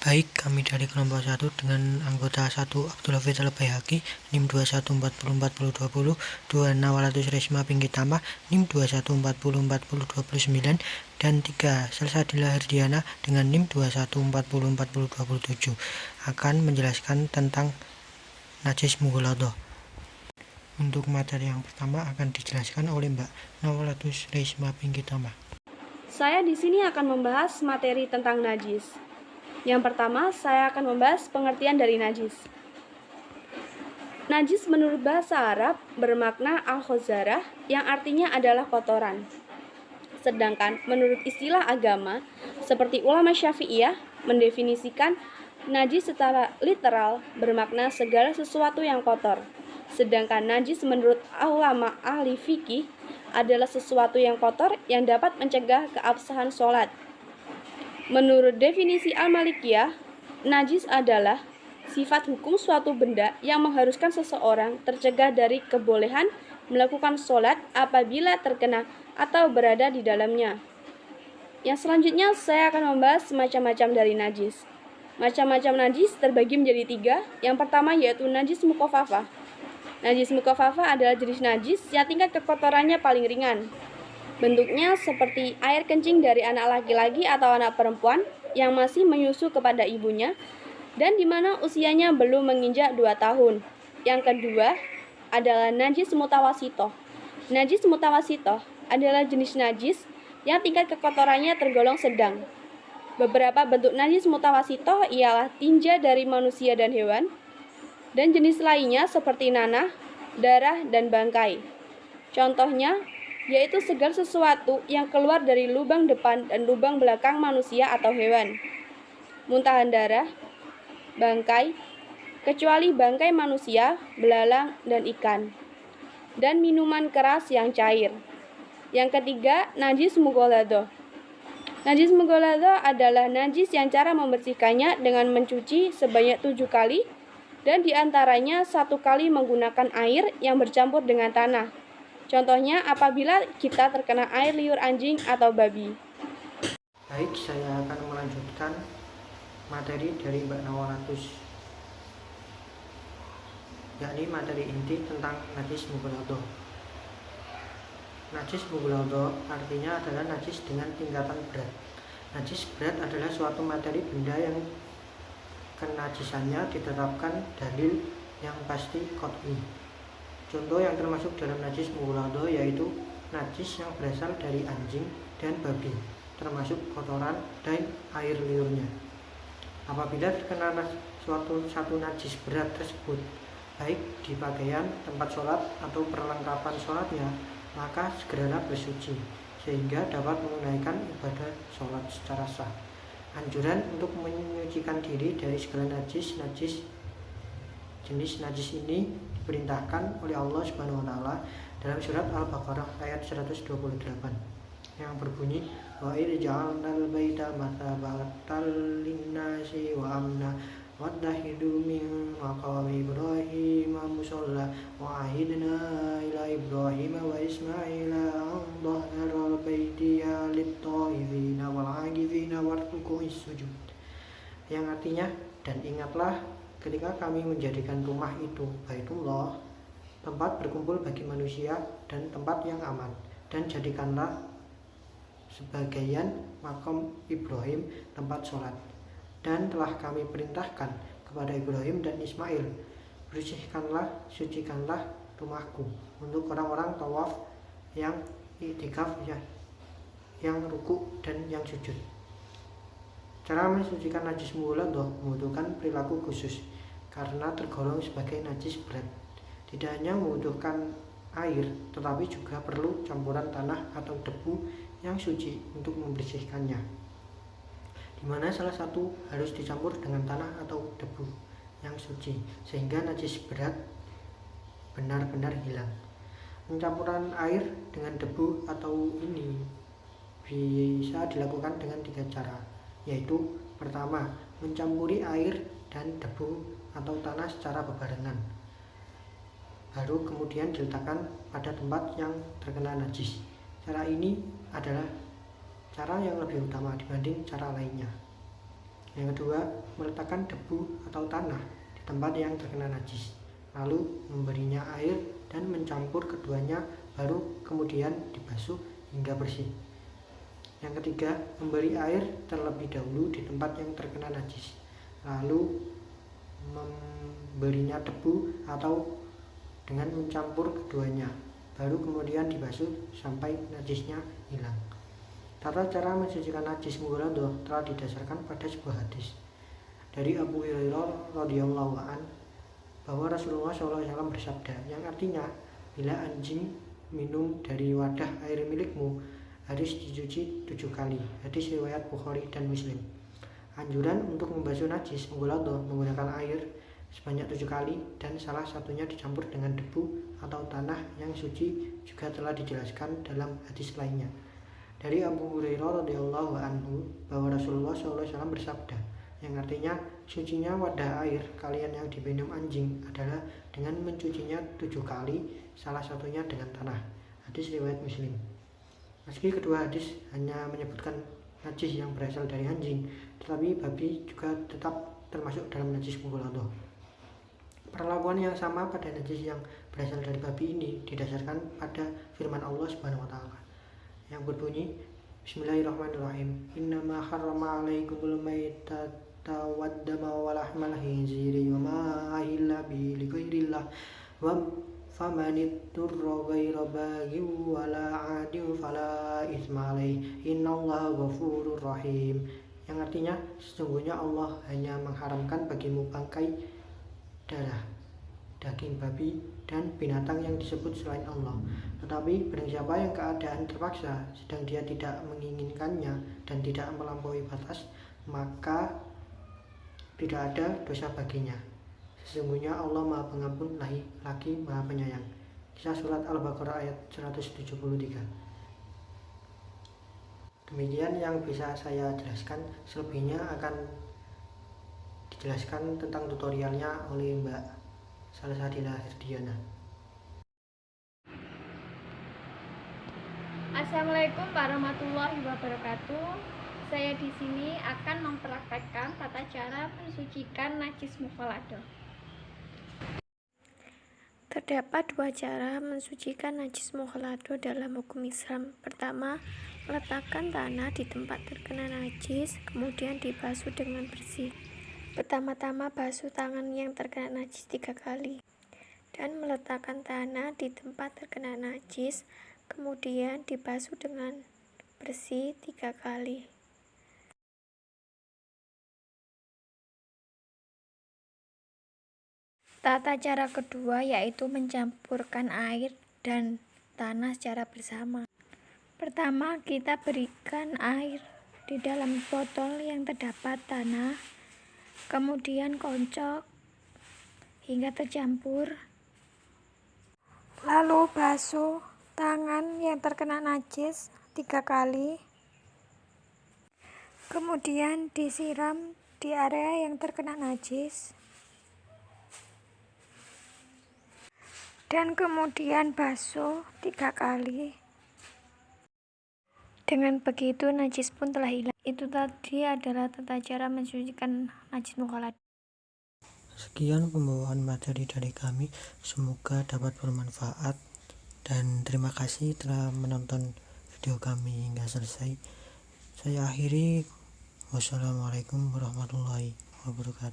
Baik, kami dari kelompok 1 dengan anggota 1 Abdullah Fitral Bayhaqi, NIM 21404020, 2 Nawalatus Resma Pinggitama, NIM 21404029, dan 3 Salsadila Herdiana dengan NIM 21404027 akan menjelaskan tentang najis mughaladhah. Untuk materi yang pertama akan dijelaskan oleh Mbak Nawalatus Resma Pinggitama. Saya di sini akan membahas materi tentang najis. Yang pertama, saya akan membahas pengertian dari najis. Najis menurut bahasa Arab bermakna al-khazarah yang artinya adalah kotoran. Sedangkan menurut istilah agama, seperti ulama Syafi'iyah mendefinisikan najis secara literal bermakna segala sesuatu yang kotor. Sedangkan najis menurut ulama ahli fikih adalah sesuatu yang kotor yang dapat mencegah keabsahan sholat. Menurut definisi Al-Malikiyah, najis adalah sifat hukum suatu benda yang mengharuskan seseorang tercegah dari kebolehan melakukan sholat apabila terkena atau berada di dalamnya. Yang selanjutnya saya akan membahas macam-macam dari najis. Macam-macam najis terbagi menjadi 3. Yang pertama yaitu najis mukhafafah. Najis mukhafafah adalah jenis najis yang tingkat kekotorannya paling ringan. Bentuknya seperti air kencing dari anak laki-laki atau anak perempuan yang masih menyusu kepada ibunya dan di mana usianya belum menginjak 2 tahun. Yang kedua adalah najis mutawasitoh. Najis mutawasitoh adalah jenis najis yang tingkat kekotorannya tergolong sedang. Beberapa bentuk najis mutawasitoh ialah tinja dari manusia dan hewan, dan jenis lainnya seperti nanah, darah, dan bangkai. Contohnya yaitu segala sesuatu yang keluar dari lubang depan dan lubang belakang manusia atau hewan. Muntahan darah, bangkai, kecuali bangkai manusia, belalang, dan ikan. Dan minuman keras yang cair. Yang ketiga, najis mughaladhah. Najis mughaladhah adalah najis yang cara membersihkannya dengan mencuci sebanyak 7 kali dan diantaranya 1 kali menggunakan air yang bercampur dengan tanah. Contohnya apabila kita terkena air liur anjing atau babi. Baik, saya akan melanjutkan materi dari Mbak Nawalatus, yakni materi inti tentang najis mughaladhah. Najis mughaladhah artinya adalah najis dengan tingkatan berat. Najis berat adalah suatu materi benda yang kenajisannya ditetapkan dalil yang pasti qot'i. Contoh yang termasuk dalam najis mughaladhah yaitu najis yang berasal dari anjing dan babi, termasuk kotoran dan air liurnya. Apabila terkena satu najis berat tersebut, baik di pakaian, tempat sholat, atau perlengkapan sholatnya, maka segeralah bersuci, sehingga dapat menunaikan ibadah sholat secara sah. Anjuran untuk menyucikan diri dari segala najis jenis najis ini diperintahkan oleh Allah Subhanahu wa taala dalam surat Al-Baqarah ayat 128 yang berbunyi wa idja'alnal baita mathabatan linnasi wa amna wattahidu min maqami Ibrahim musalla wa ahidna ila Ibrahim wa Ismaila an dhahral baiti lit-taifina wal 'akifina warruku'is sujud, yang artinya, dan ingatlah ketika kami menjadikan rumah itu Baitullah, tempat berkumpul bagi manusia dan tempat yang aman, dan jadikanlah sebagian makam Ibrahim tempat sholat. Dan telah kami perintahkan kepada Ibrahim dan Ismail, bersihkanlah, sucikanlah rumahku untuk orang-orang tawaf, yang i'tikaf, yang ruku dan yang sujud. Cara mensucikan najis mughaladhah membutuhkan perilaku khusus karena tergolong sebagai najis berat. Tidak hanya membutuhkan air, tetapi juga perlu campuran tanah atau debu yang suci untuk membersihkannya, di mana salah satu harus dicampur dengan tanah atau debu yang suci sehingga najis berat benar-benar hilang. Pencampuran air dengan debu atau ini bisa dilakukan dengan 3 cara, yaitu pertama, mencampuri air dan debu atau tanah secara berbarengan, baru kemudian diletakkan pada tempat yang terkena najis. Cara ini adalah cara yang lebih utama dibanding cara lainnya. Yang kedua, meletakkan debu atau tanah di tempat yang terkena najis, lalu memberinya air dan mencampur keduanya, baru kemudian dibasuh hingga bersih. Yang ketiga, memberi air terlebih dahulu di tempat yang terkena najis, lalu memberinya debu atau dengan mencampur keduanya, baru kemudian dibasuh sampai najisnya hilang. Tata cara mensucikan najis mughalladah telah didasarkan pada sebuah hadis dari Abu Hurairah radhiyallahu an bahwa Rasulullah SAW bersabda, yang artinya, bila anjing minum dari wadah air milikmu harus dicuci 7 kali. Hadis riwayat Bukhari dan Muslim. Anjuran untuk membasuh najis mughalladah menggunakan air sebanyak 7 kali dan salah satunya dicampur dengan debu atau tanah yang suci juga telah dijelaskan dalam hadis lainnya dari Abu Hurairah radhiyallahu anhu bahwa Rasulullah SAW bersabda, yang artinya, sucinya wadah air kalian yang diminum anjing adalah dengan mencucinya 7 kali, salah satunya dengan tanah. Hadis riwayat Muslim. Meski kedua hadis hanya menyebutkan najis yang berasal dari anjing, tetapi babi juga tetap termasuk dalam najis mughalladah. Perlakuan yang sama pada najis yang berasal dari babi ini didasarkan pada firman Allah Subhanahu wa taala yang berbunyi, Bismillahirrahmanirrahim. Innama harrama 'alaikumul maitata waddama wa lahmal khinziri wa ma ahilla bihi lighairillah wa famanitturra ghaira baghin wala 'adin fala itsma 'alaihi innallaha ghafurur rahim. Yang artinya, sesungguhnya Allah hanya mengharamkan bagimu bangkai, darah, daging babi, dan binatang yang disebut selain Allah. Tetapi barang siapa yang keadaan terpaksa, sedang dia tidak menginginkannya dan tidak melampaui batas, maka tidak ada dosa baginya. Sesungguhnya Allah Maha Pengampun lagi Maha Penyayang. Kisah surat Al-Baqarah ayat 173. Demikian yang bisa saya jelaskan, selebihnya akan dijelaskan tentang tutorialnya oleh Mbak Salsabila Hirdiana. Assalamualaikum warahmatullahi wabarakatuh. Saya di sini akan mempraktekkan tata cara mensucikan najis mughalladah. Terdapat 2 cara mensucikan najis mughalladah dalam hukum Islam. Pertama, meletakkan tanah di tempat terkena najis, kemudian dibasuh dengan bersih. Pertama-tama basuh tangan yang terkena najis 3 kali, dan meletakkan tanah di tempat terkena najis, kemudian dibasuh dengan bersih 3 kali. Tata cara kedua yaitu mencampurkan air dan tanah secara bersama. Pertama, kita berikan air di dalam botol yang terdapat tanah, kemudian kocok hingga tercampur. Lalu basuh tangan yang terkena najis 3 kali. Kemudian disiram di area yang terkena najis. Dan kemudian basuh 3 kali. Dengan begitu najis pun telah hilang. Itu tadi adalah tata cara mensucikan najis mughalladah. Sekian pembawaan materi dari kami, semoga dapat bermanfaat dan terima kasih telah menonton video kami hingga selesai. Saya akhiri, wassalamualaikum warahmatullahi wabarakatuh.